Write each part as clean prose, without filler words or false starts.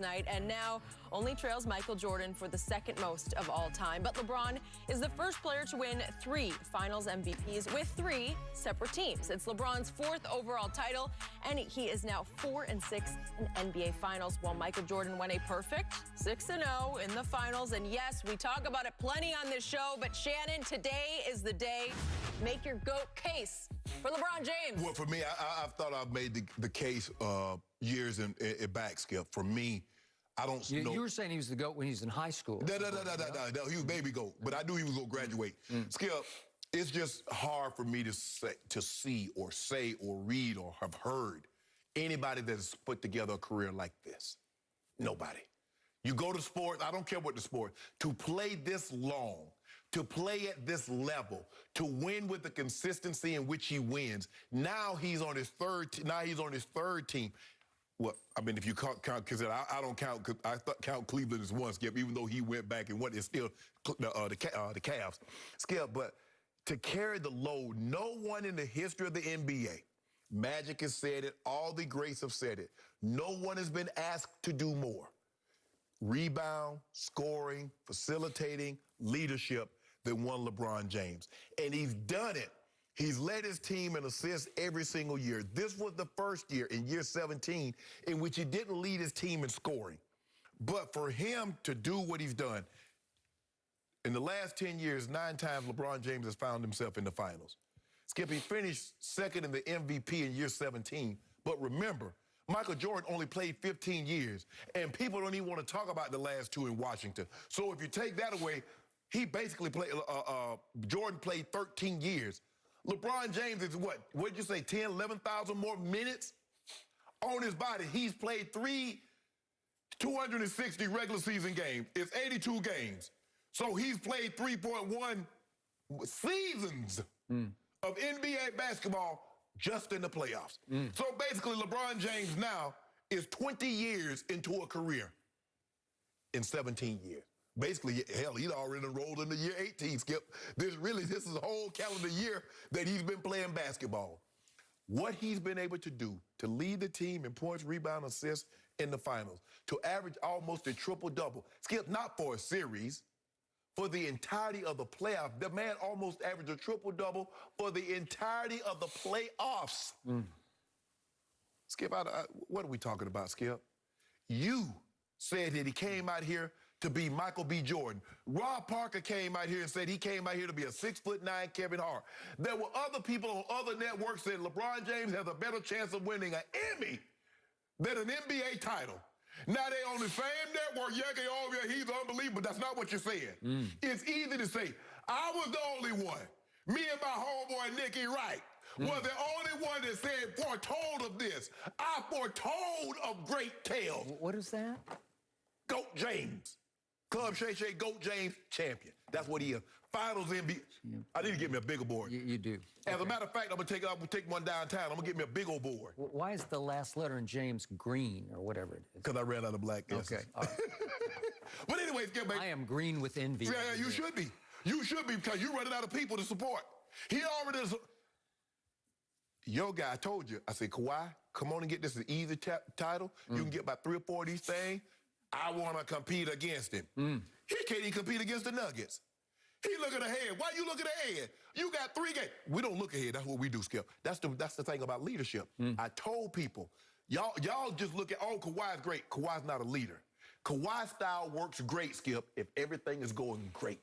night and now only trails Michael Jordan for the second most of all time. But LeBron is the first player to win 3 Finals MVPs with 3 separate teams. It's LeBron's 4th overall title, and he is now 4-6 in NBA Finals, while Michael Jordan went a perfect 6-0 in the Finals. And yes, we talk about it plenty on this show, but Shannon, today is the day. Make your GOAT case for LeBron James. Well, for me, I've thought I've made the case years in back, Skip. For me, I don't know. You were saying he was the GOAT when he was in high school. No, he was baby GOAT, but I knew he was going to graduate. Skip, it's just hard for me to see or say or read or have heard anybody that's put together a career like this. Nobody. You go to sports, I don't care what the sport, to play this long, to play at this level, to win with the consistency in which he wins. Now he's on his third team. Well, I mean, if you count, because I don't count, cause I count Cleveland as one, Skip, even though he went back and won, it's still the Cavs. Skip, but to carry the load, no one in the history of the NBA, Magic has said it, all the greats have said it, no one has been asked to do more. Rebound, scoring, facilitating, leadership than one LeBron James. And he's done it. He's led his team in assists every single year. This was the first year, in year 17, in which he didn't lead his team in scoring. But for him to do what he's done, in the last 10 years, 9 times LeBron James has found himself in the finals. Skip, he finished second in the MVP in year 17. But remember, Michael Jordan only played 15 years, and people don't even want to talk about the last 2 in Washington. So if you take that away, he basically played, Jordan played 13 years. LeBron James is what? What did you say, 10, 11,000 more minutes on his body? He's played 260 regular season games. It's 82 games. So he's played 3.1 seasons of NBA basketball just in the playoffs. So basically, LeBron James now is 20 years into a career in 17 years. Basically, hell, he'd already enrolled in the year 18, Skip. This is a whole calendar year that he's been playing basketball. What he's been able to do to lead the team in points, rebound, assists in the finals, to average almost a triple-double. Skip, not for a series, for the entirety of the playoff. The man almost averaged a triple-double for the entirety of the playoffs. Skip, what are we talking about, Skip? You said that he came out here to be Michael B. Jordan. Rob Parker came out here and said he came out here to be a 6'9" Kevin Hart. There were other people on other networks saying LeBron James has a better chance of winning an Emmy than an NBA title. Now they on the same network, he's unbelievable. That's not what you're saying. It's easy to say, I was the only one. Me and my homeboy Nicky Wright was the only one that said, foretold of this. I foretold of great tales. What is that? GOAT James. Club Shay Shay, GOAT James, champion. That's what he is. Finals MVP. I need to get me a bigger board. You do. As a matter of fact, I'm gonna take one downtown. I'm gonna get me a big old board. Why is the last letter in James green or whatever it is? Because I ran out of black S's. Okay. All right. But anyways, get back. I am green with envy. Yeah, you should be. You should be, because you're running out of people to support. He already is. Your guy, I told you, I said, Kawhi, come on and get this an easy title. You can get about 3 or 4 of these things. I want to compete against him. He can't even compete against the Nuggets. He looking ahead. Why you looking ahead? You got 3 games. We don't look ahead. That's what we do, Skip. That's the thing about leadership. I told people, y'all just look at, oh, Kawhi's great. Kawhi's not a leader. Kawhi's style works great, Skip, if everything is going great.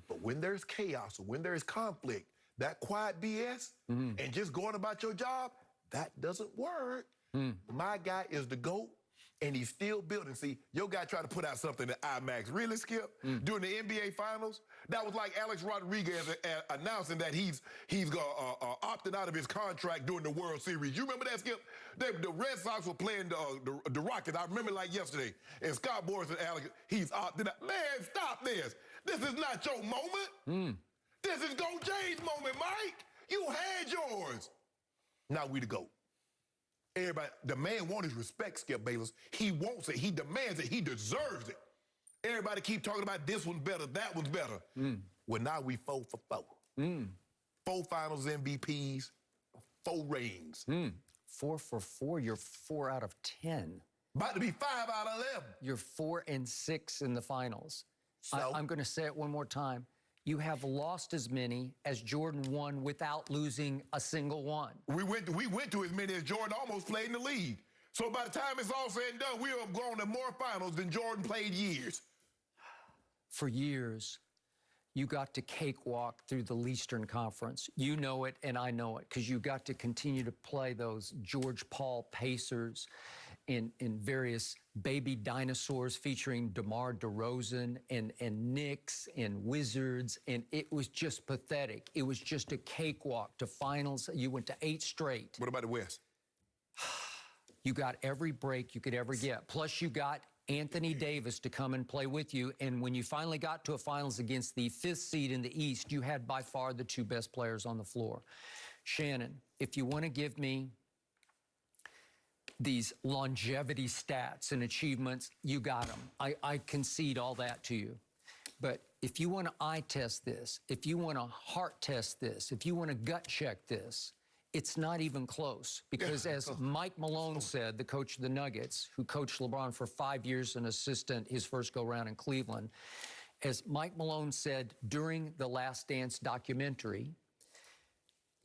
But when there's chaos or when there's conflict, that quiet BS and just going about your job, that doesn't work. My guy is the GOAT, and he's still building. See, your guy tried to put out something at IMAX. Really, Skip? During the NBA Finals? That was like Alex Rodriguez announcing that he's opted out of his contract during the World Series. You remember that, Skip? The Red Sox were playing the Rockets. I remember like yesterday. And Scott Boras and Alex, he's opted out. Man, stop this. This is not your moment. This is GOAT James' moment, Mike. You had yours. Now we the GOAT. Everybody, the man wants his respect, Skip Bayless. He wants it. He demands it. He deserves it. Everybody keep talking about this one's better, that one's better. Well, now we 4 for 4. 4 Finals MVPs, 4 rings. 4 for 4, you're 4 out of 10. About to be 5 out of 11. You're 4-6 in the finals. So? I'm going to say it one more time. You have lost as many as Jordan won without losing a single one. We went to as many as Jordan almost played in the league. So by the time it's all said and done, we have gone to more finals than Jordan played years. For years, you got to cakewalk through the Eastern Conference. You know it, and I know it, because you got to continue to play those George Paul Pacers in various baby dinosaurs featuring DeMar DeRozan and Knicks and Wizards, and it was just pathetic. It was just a cakewalk to finals. You went to 8 straight. What about the West? You got every break you could ever get. Plus, you got Anthony Davis to come and play with you. And when you finally got to a finals against the 5th seed in the East, you had by far the 2 best players on the floor. Shannon, if you want to give me these longevity stats and achievements, you got them. I concede all that to you. But if you want to eye test this, if you want to heart test this, if you want to gut check this, it's not even close. Because as Mike Malone said, the coach of the Nuggets, who coached LeBron for 5 years, an assistant his first go-round in Cleveland, as Mike Malone said during the Last Dance documentary,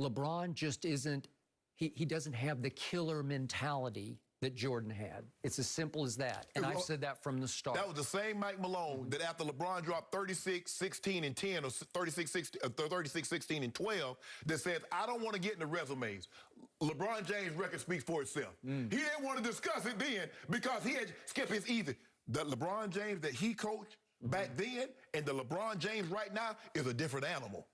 LeBron just isn't, he doesn't have the killer mentality that Jordan had. It's as simple as that. And I've said that from the start. That was the same Mike Malone that after LeBron dropped 36, 16, and 10, or 36, 16, and 12, that says, I don't want to get into resumes. LeBron James' record speaks for itself. He didn't want to discuss it then because he had, Skip, it's easy. The LeBron James that he coached back then and the LeBron James right now is a different animal.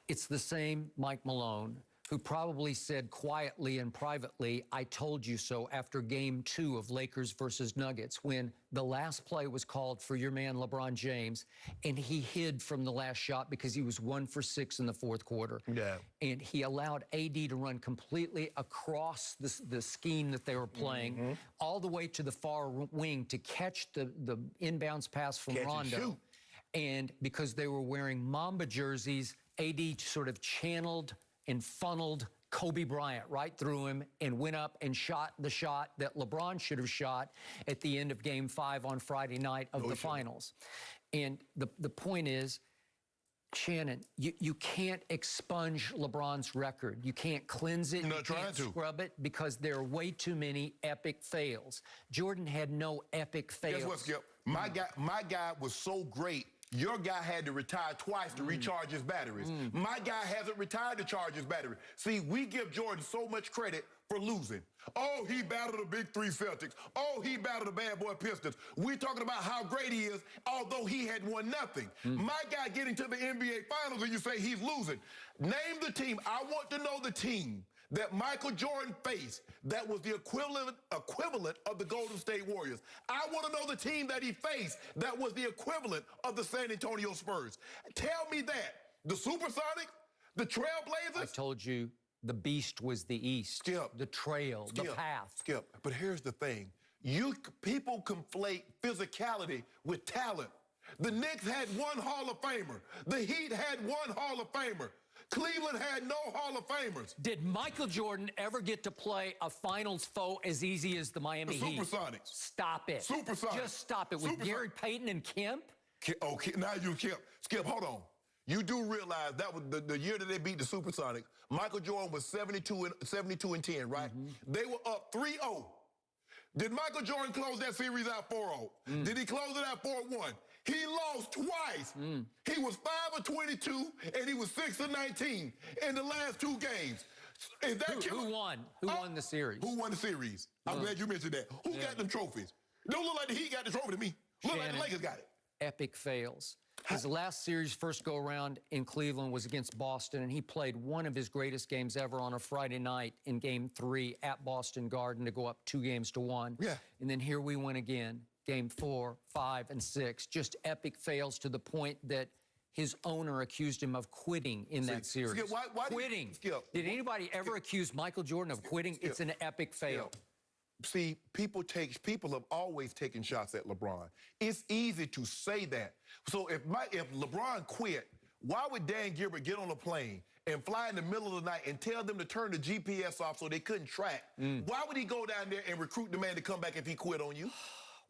It's the same Mike Malone who probably said quietly and privately, I told you so, after game 2 of Lakers versus Nuggets, when the last play was called for your man LeBron James, and he hid from the last shot because he was 1 for 6 in the 4th quarter. Yeah. And he allowed AD to run completely across the scheme that they were playing, all the way to the far wing to catch the inbounds pass from Rondo. And because they were wearing Mamba jerseys, AD sort of channeled and funneled Kobe Bryant right through him and went up and shot the shot that LeBron should have shot at the end of Game 5 on Friday night of the finals. And the point is, Shannon, you can't expunge LeBron's record. You can't cleanse it. You can't scrub it because there are way too many epic fails. Jordan had no epic fails. Guess what, Skip? My guy was so great. Your guy had to retire twice to recharge his batteries. My guy hasn't retired to charge his battery. See, we give Jordan so much credit for losing. Oh, he battled the big 3 Celtics. Oh, he battled the bad boy Pistons. We're talking about how great he is, although he had won nothing. My guy getting to the NBA Finals and you say he's losing. Name the team. I want to know the team that Michael Jordan faced that was the equivalent of the Golden State Warriors. I want to know the team that he faced that was the equivalent of the San Antonio Spurs. Tell me that. The Supersonics? The Trailblazers? I told you the beast was the East. Skip. The trail, the path. Skip, but here's the thing. People conflate physicality with talent. The Knicks had 1 Hall of Famer. The Heat had 1 Hall of Famer. Cleveland had no Hall of Famers. Did Michael Jordan ever get to play a finals foe as easy as the Miami Heat? Supersonics. Stop it. Supersonics. Just stop it. With Gary Payton and Kemp? Okay, now you Kemp. Skip, hold on. You do realize that was the year that they beat the Supersonics. Michael Jordan was 72 and 10, right? They were up 3-0. Did Michael Jordan close that series out 4-0? Did he close it out 4-1? He lost twice. He was 5 of 22, and he was 6 of 19 in the last 2 games. Is that who won? Who won the series? Who won the series? I'm glad you mentioned that. Who got them trophies? Don't look like the Heat got the trophy to me. Look like the Lakers got it. Epic fails. His last series, first go-around in Cleveland, was against Boston, and he played one of his greatest games ever on a Friday night in Game 3 at Boston Garden to go up 2-1. Yeah. And then here we went again, Game 4, 5, and 6. Just epic fails to the point that his owner accused him of quitting in that series. Skip, why quitting. Skip, Did anybody ever accuse Michael Jordan of quitting? It's an epic fail. See, people have always taken shots at LeBron. It's easy to say that. So if LeBron quit, why would Dan Gilbert get on a plane and fly in the middle of the night and tell them to turn the GPS off so they couldn't track, why would he go down there and recruit the man to come back if he quit on you?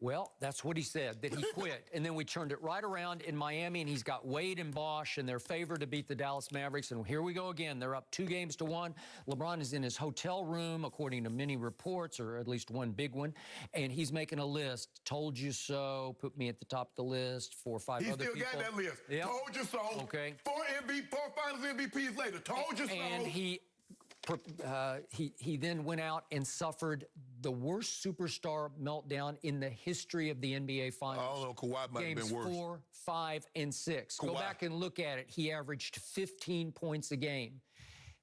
Well, that's what he said, that he quit. And then we turned it right around in Miami, and he's got Wade and Bosch, and they're favored to beat the Dallas Mavericks. And here we go again. They're up 2-1. LeBron is in his hotel room, according to many reports, or at least one big one, and he's making a list. Told you so. Put me at the top of the list. 4 or 5 other people. He still got that list. Yep. Told you so. Okay. 4 Finals MVPs later. Told you so. And he then went out and suffered the worst superstar meltdown in the history of the NBA Finals. I don't know, Kawhi might have been worse. Games 4, 5, and 6. Go back and look at it. He averaged 15 points a game.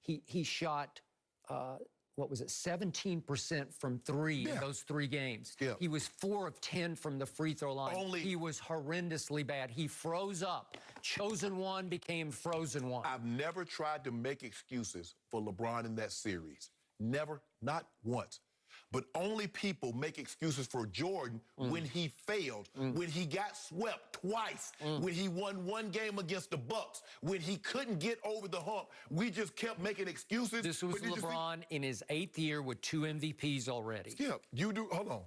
He shot, what was it, 17% from 3 in those 3 games. Yeah. He was 4 of 10 from the free throw line. He was horrendously bad. He froze up. Chosen one became frozen one. I've never tried to make excuses for LeBron in that series. Never, not once. But only people make excuses for Jordan when he failed, when he got swept twice, when he won 1 game against the Bucks, when he couldn't get over the hump. We just kept making excuses. This was LeBron in his 8th year with 2 MVPs already. Yeah, you do. Hold on.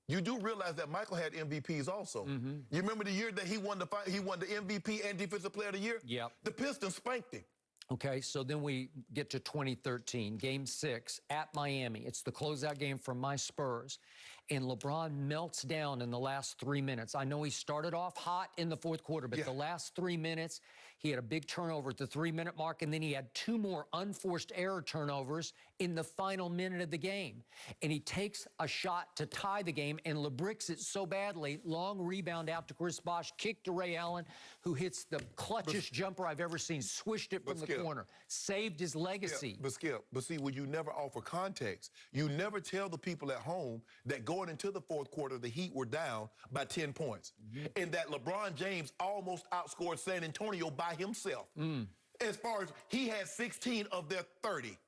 You do realize that Michael had MVPs also. You remember the year that he won the MVP and Defensive Player of the Year? Yeah. The Pistons spanked him. Okay, so then we get to 2013, Game 6 at Miami. It's the closeout game for my Spurs. And LeBron melts down in the last 3 minutes. I know he started off hot in the 4th quarter, but the last 3 minutes, he had a big turnover at the 3-minute mark, and then he had 2 more unforced error turnovers in the final minute of the game. And he takes a shot to tie the game and LeBricks it so badly, long rebound out to Chris Bosh, kick to Ray Allen, who hits the clutchest jumper I've ever seen, swished it from the corner, saved his legacy. But Skip, see, when you never offer context, you never tell the people at home that going into the 4th quarter, the Heat were down by 10 points. And that LeBron James almost outscored San Antonio by himself. As far as he had 16 of their 30.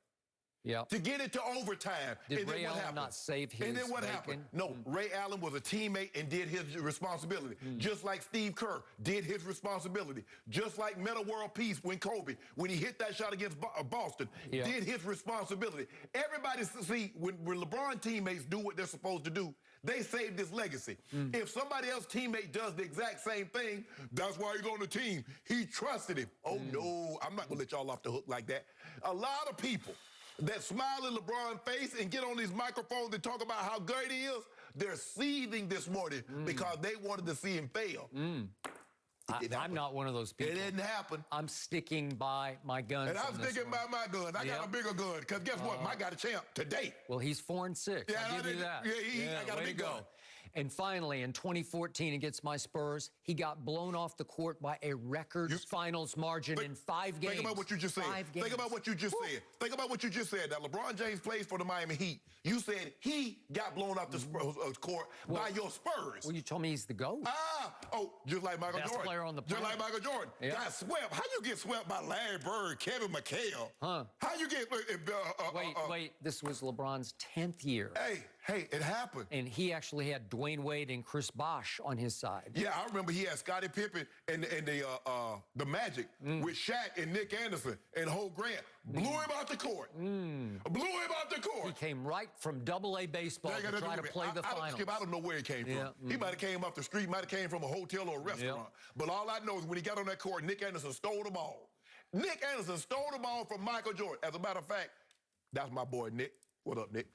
Yeah. To get it to overtime. Did Ray Allen not save his? And then what happened? No, Ray Allen was a teammate and did his responsibility. Just like Steve Kerr did his responsibility. Just like Meta World Peace when Kobe, when he hit that shot against Boston, did his responsibility. Everybody, see, when LeBron teammates do what they're supposed to do, they saved his legacy. If somebody else's teammate does the exact same thing, that's why he's on the team. He trusted him. Oh, no, I'm not going to let y'all off the hook like that. A lot of people that smile in LeBron's face and get on these microphones and talk about how great he is, they're seething this morning because they wanted to see him fail. I'm not one of those people. It didn't happen. I'm sticking by my guns. And I'm sticking by my gun. I got a bigger gun because guess what? I got a champ today. Well, he's 4-6. Yeah, I'll give you that. Yeah, I got a big gun. And finally, in 2014 against my Spurs, he got blown off the court by a record finals margin in 5 games. Think about what you just said. Think about what you just said. Think about what you just said. That LeBron James plays for the Miami Heat. You said he got blown off the court by your Spurs. Well, you told me he's the GOAT. Just like Michael Jordan. Best player on the planet. Just like Michael Jordan. Got swept. How you get swept by Larry Bird, Kevin McHale? How you get... Wait. This was LeBron's 10th year. Hey, it happened. And he actually had Dwayne Wade and Chris Bosh on his side. Yeah, I remember he had Scottie Pippen and the Magic with Shaq and Nick Anderson and Holt Grant. Blew him out the court. Blew him out the court. He came right from AA baseball to try to play the finals. Skip, I don't know where he came from. He might have came off the street, might have came from a hotel or a restaurant. But all I know is when he got on that court, Nick Anderson stole the ball. Nick Anderson stole the ball from Michael Jordan. As a matter of fact, that's my boy, Nick. What up, Nick?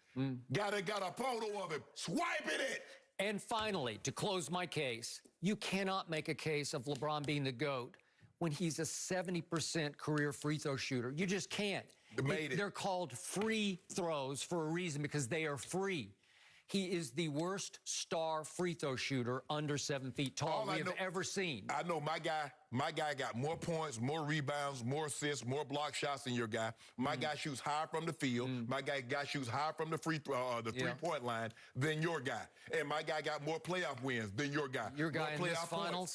Got a photo of him swiping it. And finally, to close my case, you cannot make a case of LeBron being the GOAT when he's a 70% career free throw shooter. You just can't. They're called free throws for a reason because they are free. He is the worst star free throw shooter under 7 feet tall we have ever seen. I know my guy got more points, more rebounds, more assists, more block shots than your guy. My guy shoots high from the field. My guy shoots high from the three-point line than your guy. And my guy got more playoff wins than your guy. Your guy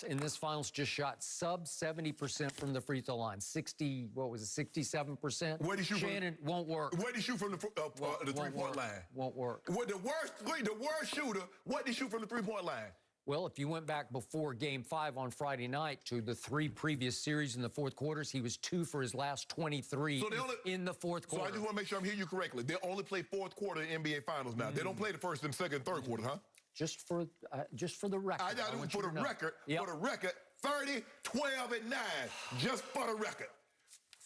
in this finals just shot sub 70% from the free throw line. 67%? Where did he shoot Shannon won't work. Where did he shoot from the three-point line? Won't work. The worst shooter, what did he shoot from the three-point line? Well, if you went back before Game 5 on Friday night to the 3 previous series in the fourth quarters, he was 2 for his last 23 in the fourth quarter. So I just want to make sure I'm hearing you correctly. They only play fourth quarter in NBA Finals now. They don't play the first and second and third quarter, huh? Just for the record. I got for the record. For the record, 30, 12, and 9. Just for the record.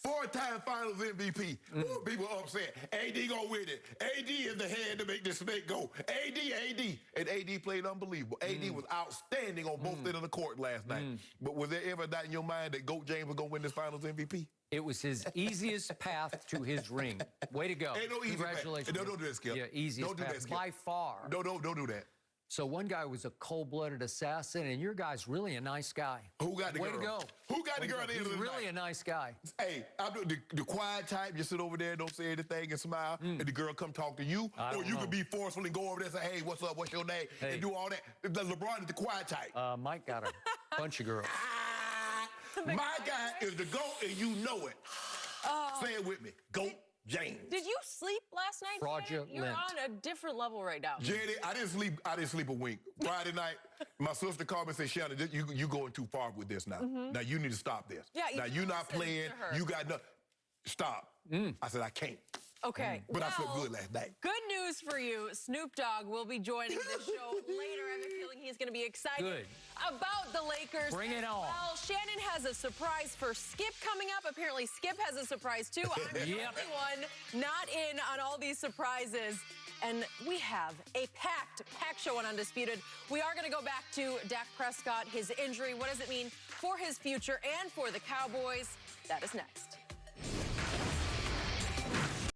4-time Finals MVP. Ooh, people upset. AD gonna win it. AD is the hand to make this snake go. AD. And AD played unbelievable. AD was outstanding on both ends of the court last night. But was there ever a doubt in your mind that GOAT James was gonna win this Finals MVP? It was his easiest path to his ring. Way to go. Ain't no easy Congratulations. Path. Don't do that, Skip. Yeah, easiest don't do path that, Skip. by far. Don't do that. So one guy was a cold-blooded assassin, and your guy's really a nice guy. Who got the girl? Way to go. Who got the girl at the end of the night? He's really a nice guy. Hey, I'm the quiet type. You sit over there, don't say anything, and smile, and the girl come talk to you. Or you could be forceful and go over there and say, hey, what's up, what's your name, and do all that. LeBron is the quiet type. Mike got a bunch of girls. My guy is the GOAT, and you know it. Say it with me. GOAT James. Did you sleep last night? Fraudulent. You're on a different level right now. JD, I didn't sleep a wink. Friday night, my sister called me and said, Shannon, you going too far with this now. Now you need to stop this. Yeah, now you're not playing. You got nothing. Stop. I said, I can't. Okay. But I slept good last night. Good news for you. Snoop Dogg will be joining the show later. I have a feeling he's going to be excited about the Lakers. Bring it on. Well, Shannon has a surprise for Skip coming up. Apparently, Skip has a surprise, too. I'm the only one not in on all these surprises. And we have a packed show on Undisputed. We are going to go back to Dak Prescott, his injury. What does it mean for his future and for the Cowboys? That is next.